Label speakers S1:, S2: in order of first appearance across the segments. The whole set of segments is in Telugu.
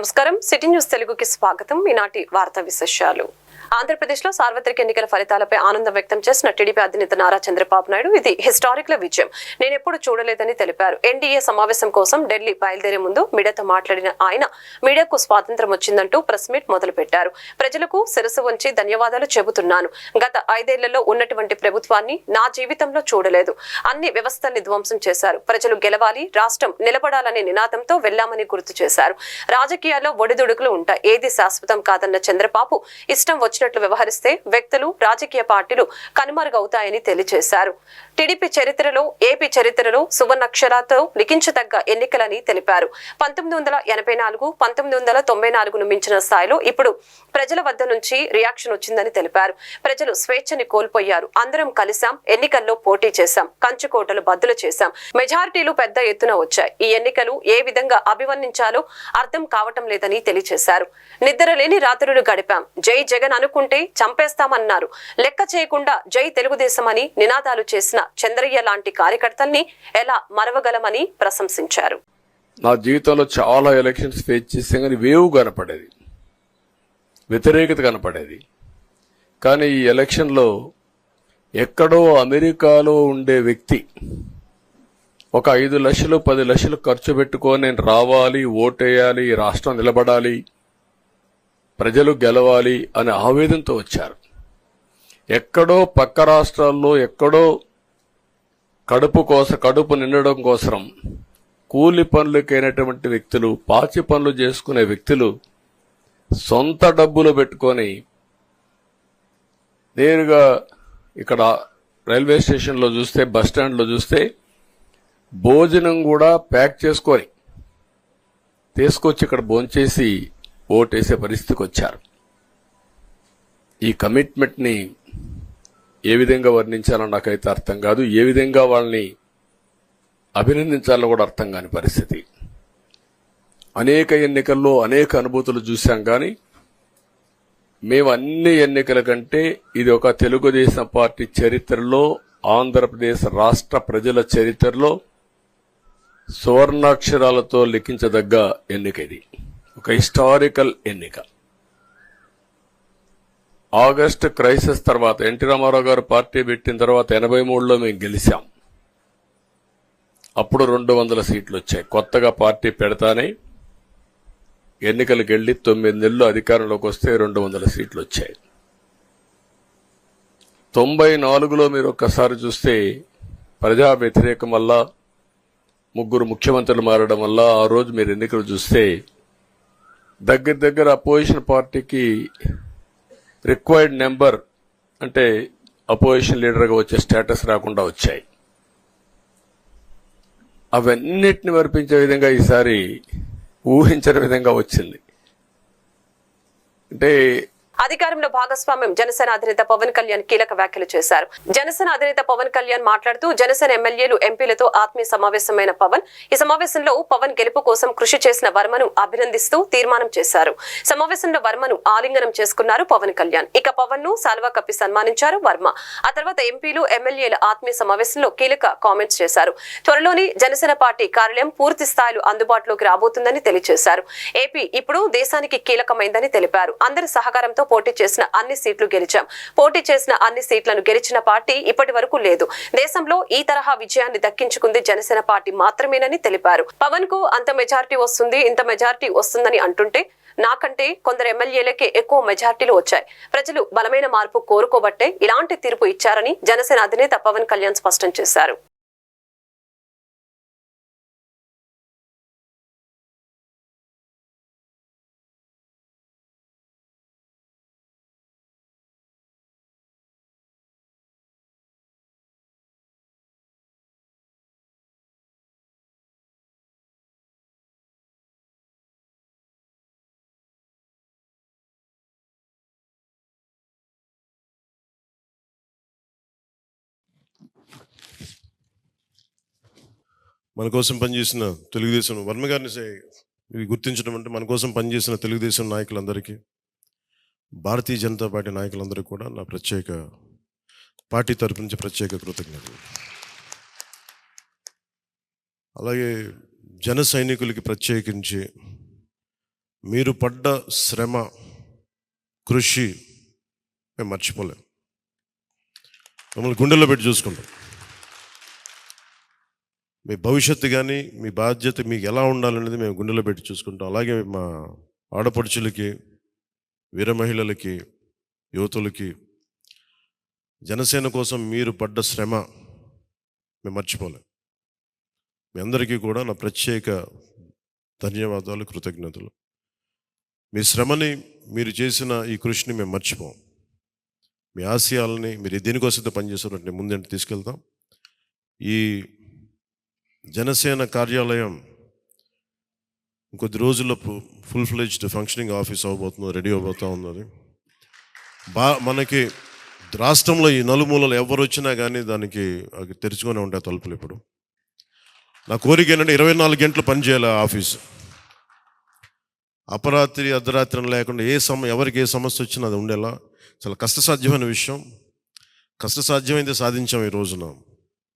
S1: నమస్కారం. సిటీ న్యూస్ తెలుగుకి స్వాగతం. ఈనాటి వార్తా విశేషాలు. ఆంధ్రప్రదేశ్లో సార్వత్రిక ఎన్నికల ఫలితాలపై ఆనందం వ్యక్తం చేసిన టీడీపీ అధినేత నారా చంద్రబాబు నాయుడు ఇది హిస్టారిక్ విజయం, నేనెప్పుడు చూడలేదని తెలిపారు. ఎన్డీఏ సమావేశం కోసం ఢిల్లీ బయలుదేరే ముందు మీడియాతో మాట్లాడిన ఆయన మీడియాకు స్వాతంత్రం వచ్చిందంటూ ప్రెస్ మీట్ మొదలుపెట్టారు. ప్రజలకు శిరసు వంచి ధన్యవాదాలు చెబుతున్నాను. గత 5 ఏళ్లలో ఉన్నటువంటి ప్రభుత్వాన్ని నా జీవితంలో చూడలేదు. అన్ని వ్యవస్థల్ని ధ్వంసం చేశారు. ప్రజలు గెలవాలి, రాష్ట్రం నిలబడాలనే నినాదంతో వెళ్లామని గుర్తు చేశారు. రాజకీయాల్లో ఒడిదుడుకులు ఉంటాయి, ఏది శాశ్వతం కాదన్న చంద్రబాబు ఇష్టం వచ్చినట్లు వ్యవహరిస్తే వ్యక్తులు, రాజకీయ పార్టీలు కనుమరుగవుతాయని తెలియజేశారు. టీడీపీ చరిత్రలో, ఏపీ చరిత్రలో సువర్ణాక్షరాలతో లిఖించదగ్గ ఎన్నికలని తెలిపారు. 1984, 1994ను మించిన స్థాయిలో ఇప్పుడు ప్రజల వద్ద నుంచి రియాక్షన్ వచ్చిందని తెలిపారు. ప్రజలు స్వేచ్ఛని కోల్పోయారు. అందరం కలిసాం, ఎన్నికల్లో పోటీ చేశాం, కంచుకోటలు బద్దులు చేశాం, మెజారిటీలు పెద్ద ఎత్తున వచ్చాయి. ఈ ఎన్నికలు ఏ విధంగా అభివర్ణించాలో అర్థం కావటం లేదని తెలియజేశారు. నిద్రలేని రాత్రులు గడిపాం, జై జగన్ అనుకుంటే చంపేస్తామన్నారు. లెక్క చేయకుండా జై తెలుగుదేశం అని నినాదాలు చేసిన చంద్రయ్య లాంటి కార్యకర్తల్ని ఎలా మరవగలమని ప్రశంసించారు.
S2: నా జీవితంలో చాలా ఎలక్షన్స్ ఫేస్ చేస్తే కానీ వేవ్ కనపడేది, వ్యతిరేకత కనపడేది. కానీ ఈ ఎలక్షన్లో ఎక్కడో అమెరికాలో ఉండే వ్యక్తి ఒక 5 లక్షలు 10 లక్షలు ఖర్చు పెట్టుకొని నేను రావాలి, ఓటేయాలి, రాష్ట్రం నిలబడాలి, ప్రజలు గెలవాలి అనే ఆవేదనతో వచ్చారు. ఎక్కడో పక్క రాష్ట్రాల్లో ఎక్కడో కడుపు నిండడం కోసం కూలి పనులకైనటువంటి వ్యక్తులు, పాచి పనులు చేసుకునే వ్యక్తులు సొంత డబ్బులు పెట్టుకొని నేరుగా ఇక్కడ రైల్వే స్టేషన్లో చూస్తే, బస్ స్టాండ్లో చూస్తే భోజనం కూడా ప్యాక్ చేసుకొని తీసుకొచ్చి ఇక్కడ భోంచేసి ఓటేసే పరిస్థితికి వచ్చారు. ఈ కమిట్మెంట్ ని ఏ విధంగా వర్ణించాలో నాకైతే అర్థం కాదు. ఏ విధంగా వాళ్ళని అభినందించాలో కూడా అర్థం కాని పరిస్థితి. అనేక ఎన్నికల్లో అనేక అనుభూతులు చూశాం. కానీ మేము అన్ని ఎన్నికల కంటే ఇది ఒక తెలుగుదేశం పార్టీ చరిత్రలో, ఆంధ్రప్రదేశ్ రాష్ట్ర ప్రజల చరిత్రలో సువర్ణాక్షరాలతో లిఖించదగ్గ ఎన్నిక. ఇది ఒక హిస్టారికల్ ఎన్నిక. ఆగస్టు క్రైసిస్ తర్వాత ఎన్టీ రామారావు గారు పార్టీ పెట్టిన తర్వాత 83లో మేము గెలిచాం. అప్పుడు 200 సీట్లు వచ్చాయి. కొత్తగా పార్టీ పెడతానే ఎన్నికలకు వెళ్లి 9 నెలలు అధికారంలోకి వస్తే 200 సీట్లు వచ్చాయి. 94లో మీరు ఒక్కసారి చూస్తే ప్రజా వ్యతిరేకం వల్ల 3 ముఖ్యమంత్రులు మారడం వల్ల ఆ రోజు మీరు ఎన్నికలు చూస్తే దగ్గర అపోజిషన్ పార్టీకి రిక్వైర్డ్ నెంబర్ అంటే అపోజిషన్ లీడర్గా వచ్చే స్టేటస్ రాకుండా వచ్చాయి. అవన్నిటిని వర్పించే విధంగా ఈసారి ఊహించని విధంగా వచ్చింది. అంటే
S1: అధికారంలో భాగస్వామ్యం జనసేన అధినేత పవన్ కళ్యాణ్ కీలక వ్యాఖ్యలు చేశారు. జనసేన అధినేత పవన్ కళ్యాణ్ మాట్లాడుతూ జనసేన ఎమ్మెల్యేలు, ఎంపీలతో ఆత్మీయ సమావేశమైన పవన్ ఈ సమావేశంలో పవన్ గెలుపు కోసం కృషి చేసిన వర్మను అభినందిస్తూ తీర్మానం చేశారు. సమావేశంలో వర్మను ఆలింగనం చేసుకున్నారు పవన్ కళ్యాణ్. ఇక పవన్ ను సాల్వా కప్పి సన్మానించారు వర్మ. ఆ తర్వాత ఎంపీలు, ఎమ్మెల్యేల ఆత్మీయ సమావేశంలో కీలక కామెంట్స్ చేశారు. త్వరలోని జనసేన పార్టీ కార్యాలయం పూర్తి స్థాయిలో అందుబాటులోకి రాబోతుందని తెలియజేశారు. ఏపీ ఇప్పుడు దేశానికి కీలకమైందని తెలిపారు. అందరి సహకారంతో పోటీ చేసిన అన్ని సీట్లు గెలిచాం. పోటీ చేసిన అన్ని సీట్లను గెలిచిన పార్టీ ఇప్పటి వరకు లేదు. దేశంలో ఈ తరహా విజయాన్ని దక్కించుకుంది జనసేన పార్టీ మాత్రమేనని తెలిపారు. పవన్ కు అంత మెజారిటీ వస్తుంది, ఇంత మెజారిటీ వస్తుందని అంటుంటే నాకంటే కొందరు ఎమ్మెల్యేలకే ఎక్కువ మెజార్టీలు వచ్చాయి. ప్రజలు బలమైన మార్పు కోరుకోబట్టే ఇలాంటి తీర్పు ఇచ్చారని జనసేన అధినేత పవన్ కళ్యాణ్ స్పష్టం చేశారు.
S3: మన కోసం పనిచేసిన తెలుగుదేశం వర్మ గారిని గుర్తించడం అంటే మన కోసం పనిచేసిన తెలుగుదేశం నాయకులందరికీ, భారతీయ జనతా పార్టీ నాయకులందరికీ కూడా నా పార్టీ తరపు నుంచి ప్రత్యేక కృతజ్ఞతలు. అలాగే జన సైనికులకి ప్రత్యేకించి మీరు పడ్డ శ్రమ, కృషి మేము మర్చిపోలేం. మిమ్మల్ని గుండెల్లో పెట్టి చూసుకుంటాం. మీ భవిష్యత్తు కానీ మీ బాధ్యత మీకు ఎలా ఉండాలనేది మేము గుండెలో పెట్టి చూసుకుంటాం. అలాగే మా ఆడపడుచులకి, వీర మహిళలకి, యువతులకి జనసేన కోసం మీరు పడ్డ శ్రమ మేము మర్చిపోలేం. మీ అందరికీ కూడా నా ప్రత్యేక ధన్యవాదాలు, కృతజ్ఞతలు. మీ శ్రమని, మీరు చేసిన ఈ కృషిని మేము మర్చిపోం. మీ ఆశయాలని మీరు దేనికోసమైతే పనిచేస్తున్నట్టు ముందంటే తీసుకెళ్తాం. ఈ జనసేన కార్యాలయం ఇంకొద్ది రోజుల్లో ఫుల్ ఫ్లెడ్జ్డ్ ఫంక్షనింగ్ ఆఫీస్ అవ్వబోతుంది, రెడీ అవబోతూ ఉన్నది. మనకి రాష్ట్రంలో ఈ నలుమూలలు ఎవరు వచ్చినా కానీ దానికి తెరుచుకొని ఉంటాయి తలుపులు. ఇప్పుడు నా కోరిక ఏంటంటే 24 గంటలు పనిచేయాలి ఆఫీసు. అపరాత్రి అర్ధరాత్రి లేకుండా ఎవరికి ఏ సమస్య వచ్చినా అది ఉండేలా. చాలా కష్టసాధ్యమైన విషయం. కష్టసాధ్యమైతే సాధించాం ఈ రోజున.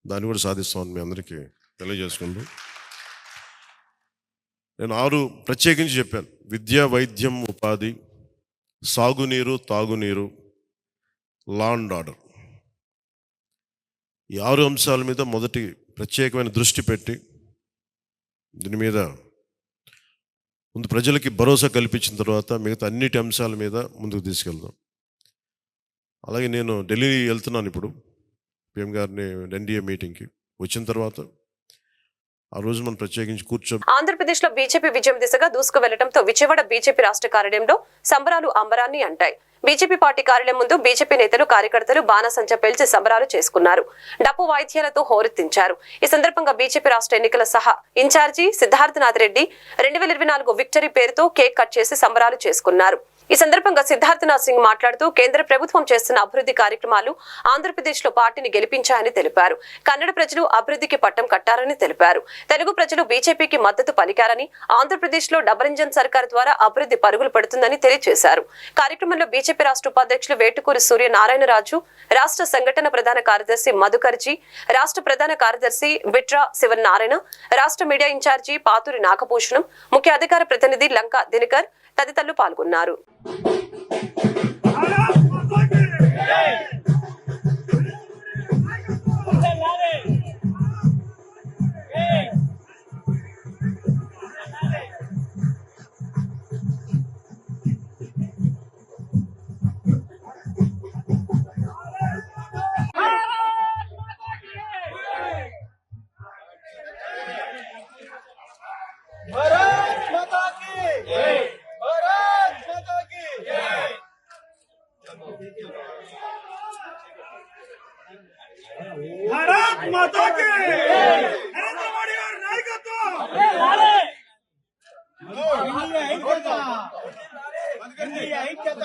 S3: దాన్ని కూడా సాధిస్తామని మీ అందరికీ తెలియజేసుకుంటూ నేను 6 ప్రత్యేకించి చెప్పాను. విద్య, వైద్యం, ఉపాధి, సాగునీరు, తాగునీరు, లా అండ్ ఆర్డర్. ఈ 6 అంశాల మీద మొదటి ప్రత్యేకమైన దృష్టి పెట్టి దీని మీద ముందు ప్రజలకి భరోసా కల్పించిన తర్వాత మిగతా అన్నిటి అంశాల మీద ముందుకు తీసుకెళ్దాం. అలాగే నేను ఢిల్లీ వెళ్తున్నాను ఇప్పుడు PM గారిని NDA మీటింగ్కి. వచ్చిన తర్వాత ఆ రోజు మనం ప్రత్యేకించి
S1: ఆంధ్రప్రదేశ్ లో బీజేపీ విజయం దిశగా దూసుకు వెళ్లడంతో విజయవాడ బీజేపీ రాష్ట్ర కార్యాలయంలో సంబరాలు అంబరాన్ని అంటాయి. బీజేపీ పార్టీ కార్యాలయం ముందు బీజేపీ నేతలు, కార్యకర్తలు బాణసంచా పేల్చి సంబరాలు చేసుకున్నారు. డప్పు వాయిద్యాలతో హోరెత్తించారు. ఈ సందర్భంగా బీజేపీ రాష్ట్ర ఎన్నికల సహా ఇన్ఛార్జి సిద్ధార్థనాథ్ రెడ్డి 2024 విక్టరీ పేరుతో కేక్ కట్ చేసి సంబరాలు చేసుకున్నారు. ఈ సందర్భంగా సిద్ధార్థనాథ్ సింగ్ మాట్లాడుతూ కేంద్ర ప్రభుత్వం చేస్తున్న అభివృద్ధి కార్యక్రమాలు ఆంధ్రప్రదేశ్ లో పార్టీని గెలిపించాయని తెలిపారు. కన్నడ ప్రజలు అభివృద్ధికి పట్టం కట్టారని తెలిపారు. తెలుగు ప్రజలు బీజేపీకి మద్దతు పలికారని, ఆంధ్రప్రదేశ్ లో డబుల్ ఇంజన్ సర్కార్ ద్వారా అభివృద్ధి పరుగులు పెడుతుందని తెలియజేశారు. కార్యక్రమంలో బీజేపీ రాష్ట్ర ఉపాధ్యక్షులు వేటుకూరి సూర్యనారాయణరాజు, రాష్ట్ర సంఘటన ప్రధాన కార్యదర్శి మధుకర్జీ, రాష్ట్ర ప్రధాన కార్యదర్శి బిట్రా శివనారాయణ, రాష్ట్ర మీడియా ఇన్ఛార్జి పాతూరి నాగభూషణం, ముఖ్య అధికార ప్రతినిధి లంకా దినకర్ తదితరులు పాల్గొన్నారు.
S4: भारत माता की नरेंद्र मोदी गाరి నాయకత్వం ఇండియా ఐక్యత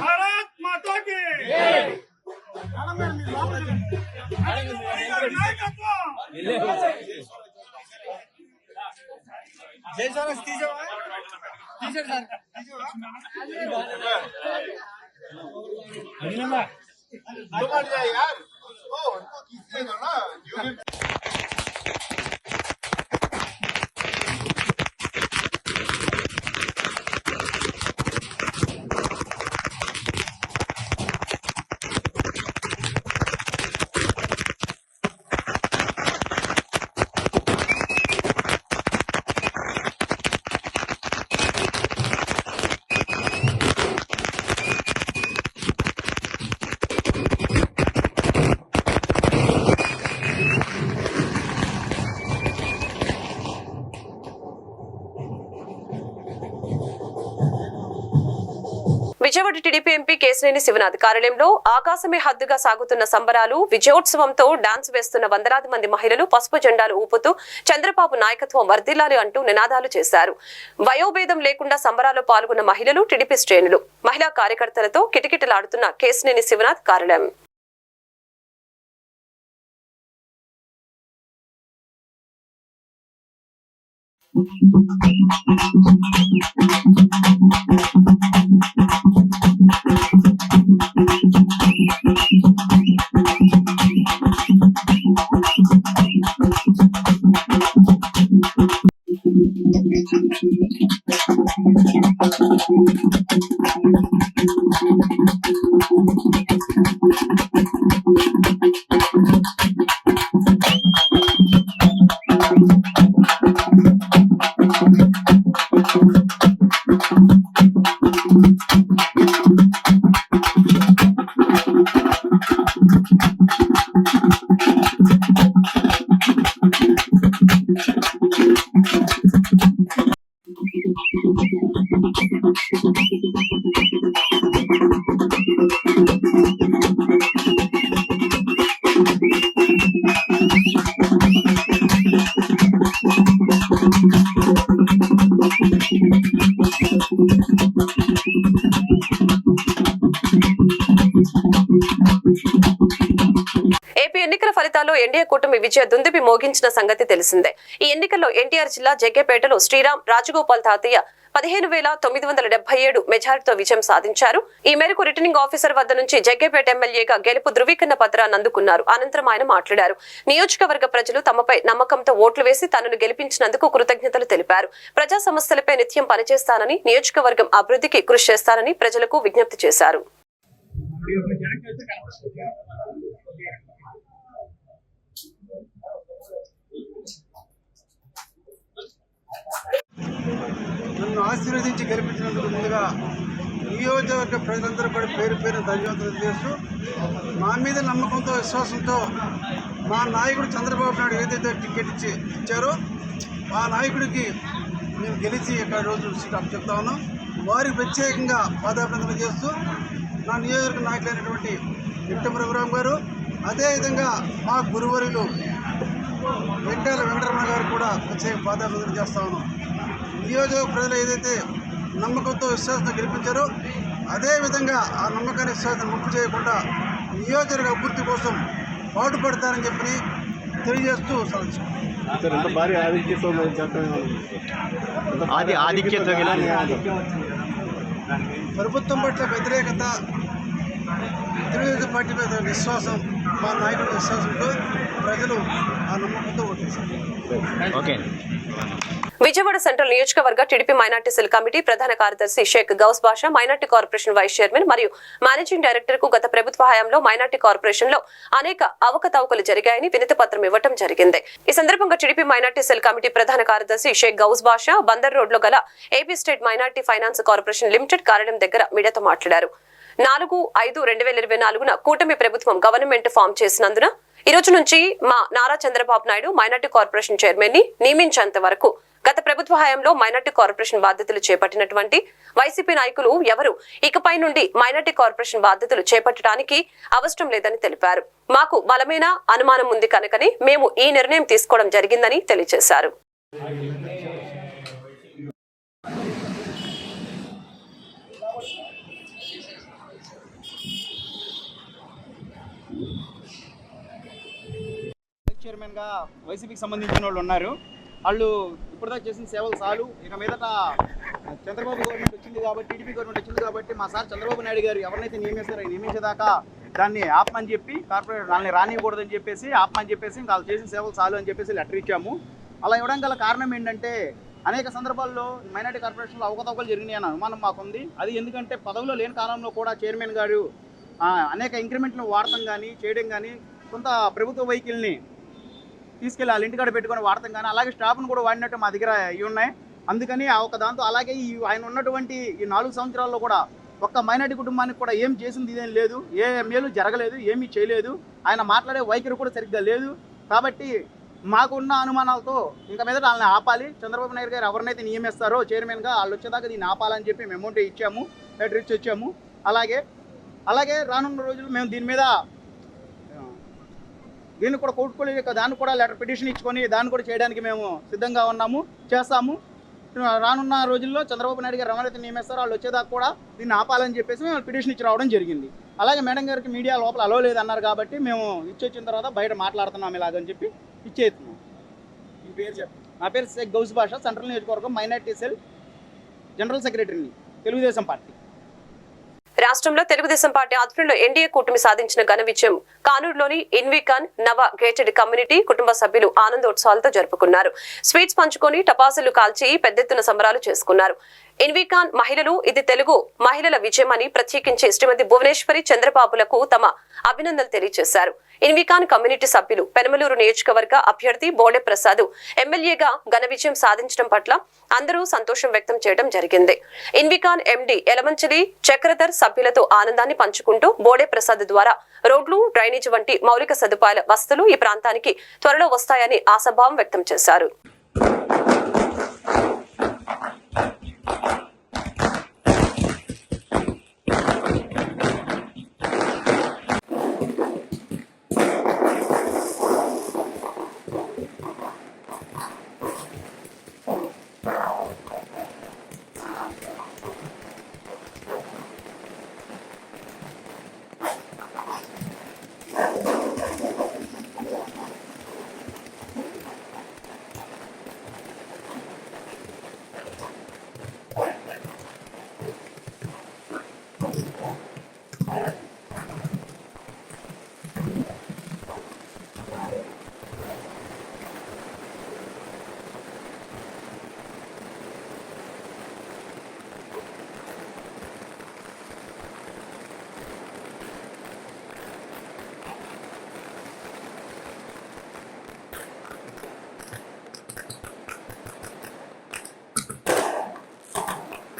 S4: భారత్ మాతా की నరేంద్ర మోడీ గారి నాయకత్వం जय सर टीचर सर यार ओ उनको कीजिए ना unit
S1: Vijayawada TDP MP Kesineni Sivanath కార్యాలయంలో ఆకాశమే హద్దుగా సాగుతున్న సంబరాలు, విజయోత్సవంతో డాన్స్ వేస్తున్న వందలాది మంది మహిళలు పసుపు జెండాలు ఊపుతూ చంద్రబాబు నాయకత్వం వర్ధిల్లాలి అంటూ నినాదాలు చేశారు. వయోభేదం లేకుండా సంబరాల్లో పాల్గొన్న మహిళలు, టీడీపీ శ్రేణులు, మహిళా కార్యకర్తలతో కిటకిటలాడుతున్న కేశినేని శివనాథ్ కార్యాలయం. ఏపీ ఎన్నికల ఫలితాల్లో ఎన్డీఏ కూటమి విజయ దుందుబి మోగించిన సంగతి తెలిసిందే. ఈ ఎన్నికల్లో ఎన్టీఆర్ జిల్లా జగ్గేపేటలో శ్రీరామ్ రాజగోపాల్ తాతయ్య 15,977 మెజారిటీతో విజయం సాధించారు. ఈ మేరకు రిటర్నింగ్ ఆఫీసర్ వద్ద నుంచి జగ్గేపేట ఎమ్మెల్యేగా గెలుపు ధృవీకరణ పత్రాన్ని అందుకున్నారు. అనంతరం ఆయన మాట్లాడారు. నియోజకవర్గ ప్రజలు తమపై నమ్మకంతో ఓట్లు వేసి తనను గెలిపించినందుకు కృతజ్ఞతలు తెలిపారు. ప్రజా సమస్యలపై నిత్యం పనిచేస్తానని, నియోజకవర్గం అభివృద్ధికి కృషి చేస్తానని ప్రజలకు విజ్ఞప్తి చేశారు.
S5: నన్ను ఆశీర్వదించి గెలిపించినందుకు ముందుగా నియోజకవర్గ ప్రజలందరూ కూడా పేరు పేరు ధన్యవాదాలు చేస్తూ మా మీద నమ్మకంతో విశ్వాసంతో మా నాయకుడు చంద్రబాబు నాయుడు ఏదైతే టికెట్ ఇచ్చారో ఆ నాయకుడికి మేము గెలిచి ఇక్కడ రోజు స్టాప్ చెప్తా ఉన్నాం. వారికి ప్రత్యేకంగా పాదాభివందనలు చేస్తూ నా నియోజకవర్గ నాయకులైనటువంటి విక్టం రఘురామ్ గారు, అదేవిధంగా మా గురువరులు వెంకటరమణ గారు కూడా ప్రత్యేక పాదాభివందనలు చేస్తా ఉన్నాం. నియోజక ప్రజలు ఏదైతే నమ్మకంతో విశ్వాసంతో గెలిపించారో అదేవిధంగా ఆ నమ్మకాన్ని విశ్వాసాన్ని ముప్పు చేయకుండా నియోజకవర్గ అభివృద్ధి కోసం పాటుపడతారని చెప్పి తెలియజేస్తూ ప్రభుత్వం పట్ల వ్యతిరేకత, తెలుగుదేశం పార్టీ మీద విశ్వాసం, మా నాయకుడి విశ్వాసంతో ప్రజలు ఆ నమ్మకంతో ఓటేశారు.
S1: విజయవాడ సెంట్రల్ నియోజకవర్గ టీడీపీ మైనార్టీ సెల్ కమిటీ ప్రధాన కార్యదర్శి షేక్ గౌస్ బాషా, మైనార్టీ కార్పొరేషన్ వైస్ చైర్మన్ మరియు మేనేజింగ్ డైరెక్టర్ కు గత ప్రభుత్వ హయాంలో మైనార్టీ కార్పొరేషన్ లో అనేక అవకతవకలు జరిగాయని వినతి పత్రం ఇవ్వడం జరిగింది. ఈ సందర్భంగా టీడీపీ మైనార్టీ సెల్ కమిటీ ప్రధాన కార్యదర్శి షేక్ గౌస్ బాషా బందర్ రోడ్ లో గల AP state minority finance corporation limited కార్యాలయం దగ్గర మీడియాతో మాట్లాడారు. 4/5/2024 కూటమి ప్రభుత్వం గవర్నమెంట్ ఫామ్ చేసినందున ఈ రోజు నుంచి మా Nara Chandrababu Naidu minority corporation chairman ని నియమించేంత వరకు గత ప్రభుత్వ హయాంలో మైనార్టీ కార్పొరేషన్ బాధ్యతలు చేపట్టినటువంటి వైసీపీ నాయకులు ఎవరు ఇకపై నుండి మైనార్టీ కార్పొరేషన్ బాధ్యతలు చేపట్టడానికి అవసరం లేదని తెలిపారు. మాకు బలమైన అనుమానం ఉంది కనుకనే మేము ఈ నిర్ణయం తీసుకోవడం జరిగిందని తెలియజేశారు.
S6: చైర్మన్గా వైసీపీకి సంబంధించిన వాళ్ళు ఉన్నారు. వాళ్ళు ఇప్పటిదాకా చేసిన సేవలు చాలు, ఇక మీదట చంద్రబాబు గవర్నమెంట్ వచ్చింది కాబట్టి, టీడీపీ గవర్నమెంట్ వచ్చింది కాబట్టి మా సార్ చంద్రబాబు నాయుడు గారు ఎవరినైతే నియమిస్తారో నియమించేదాకా దాన్ని ఆపమని చెప్పి కార్పొరేట్ వాళ్ళని రానియకూడదని చెప్పేసి ఆపమని చెప్పేసి వాళ్ళు చేసిన సేవలు చాలు అని చెప్పేసి లెటర్ ఇచ్చాము. అలా ఇవ్వడం గల కారణం ఏంటంటే అనేక సందర్భాల్లో మైనార్టీ కార్పొరేషన్లో అవకతవకలు జరిగినాయి అన్న అనుమానం మాకుంది. అది ఎందుకంటే పదవిలో లేని కాలంలో కూడా చైర్మన్ గారు అనేక ఇంక్రిమెంట్లు వాడటం కానీ చేయడం కానీ, కొంత ప్రభుత్వ వెహికల్ని తీసుకెళ్ళి వాళ్ళ ఇంటికాడ పెట్టుకొని వాడతాం కానీ, అలాగే స్టాఫ్ను కూడా వాడినట్టు మా దగ్గర ఇవి ఉన్నాయి. అందుకని ఒక దాంతో అలాగే ఆయన ఉన్నటువంటి ఈ 4 సంవత్సరాల్లో కూడా ఒక్క మైనార్టీ కుటుంబానికి కూడా ఏం చేసింది ఇదేం లేదు, ఏ మేలు జరగలేదు, ఏమీ చేయలేదు. ఆయన మాట్లాడే వైఖరి కూడా సరిగ్గా లేదు. కాబట్టి మాకున్న అనుమానాలతో ఇంకా మీద వాళ్ళని ఆపాలి, చంద్రబాబు నాయుడు గారు ఎవరినైతే నియమిస్తారో చైర్మన్గా వాళ్ళు వచ్చేదాకా దీన్ని ఆపాలని చెప్పి మేము అమౌంట్ ఇచ్చాము, లెటర్ ఇచ్చి వచ్చాము. అలాగే రానున్న రోజులు మేము దీన్ని కూడా కోర్టుకోలే దాన్ని కూడా లెటర్ పిటిషన్ ఇచ్చుకొని దాన్ని కూడా చేయడానికి మేము సిద్ధంగా ఉన్నాము, చేస్తాము. రానున్న రోజుల్లో చంద్రబాబు నాయుడు గారు ఎవరైతే నియమిస్తారో వాళ్ళు వచ్చేదాకా కూడా దీన్ని ఆపాలని చెప్పేసి మేము పిటిషన్ ఇచ్చి రావడం జరిగింది. అలాగే మేడం గారికి మీడియా లోపల అలో లేదన్నారు కాబట్టి మేము ఇచ్చొచ్చిన తర్వాత బయట మాట్లాడుతున్నాం ఇలాగని చెప్పి ఇచ్చేస్తున్నాం. మీ పేరు చెప్పండి. నా పేరు షేక్ గౌస్ బాషా, సెంట్రల్ నియోజకవర్గం మైనార్టీ సెల్ జనరల్ సెక్రటరీని, తెలుగుదేశం పార్టీ.
S1: రాష్ట్రంలో తెలుగుదేశం పార్టీ ఆధ్వర్యంలో ఎన్డీఏ కూటమి సాధించిన ఘన విజయం కానూరులోని ఇన్వికాన్ నవ గేటెడ్ కమ్యూనిటీ కుటుంబ సభ్యులు ఆనందోత్సవాలతో జరుపుకున్నారు. స్వీట్స్ పంచుకొని టపాసులు కాల్చి పెద్దెత్తున సంబరాలు చేసుకున్నారు. ఇన్వికాన్ మహిళలు ఇది తెలుగు మహిళల విజయం అని ప్రత్యేకించి శ్రీమతి భువనేశ్వరి చంద్రబాబులకు తమ అభినందనలు తెలియజేశారు. ఇన్వికాన్ కమ్యూనిటీ సభ్యులు పెనమలూరు నియోజకవర్గ అభ్యర్థి బోడే ప్రసాద్ ఎమ్మెల్యేగా ఘన విజయం సాధించడం పట్ల అందరూ సంతోషం వ్యక్తం చేయడం జరిగింది. ఇన్వికాన్ ఎండి ఎలమంచిలి చక్రధర్ సభ్యులతో ఆనందాన్ని పంచుకుంటూ బోడే ప్రసాద్ ద్వారా రోడ్లు, డ్రైనేజ్ వంటి మౌలిక సదుపాయాల వసతులు ఈ ప్రాంతానికి త్వరలో వస్తాయని ఆశాభావం వ్యక్తం చేశారు.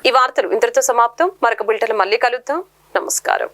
S1: ఈ వార్తలు ఇంతటితో సమాప్తం. మరొక బులెటిన్ మళ్ళీ కలుద్దాం. నమస్కారం.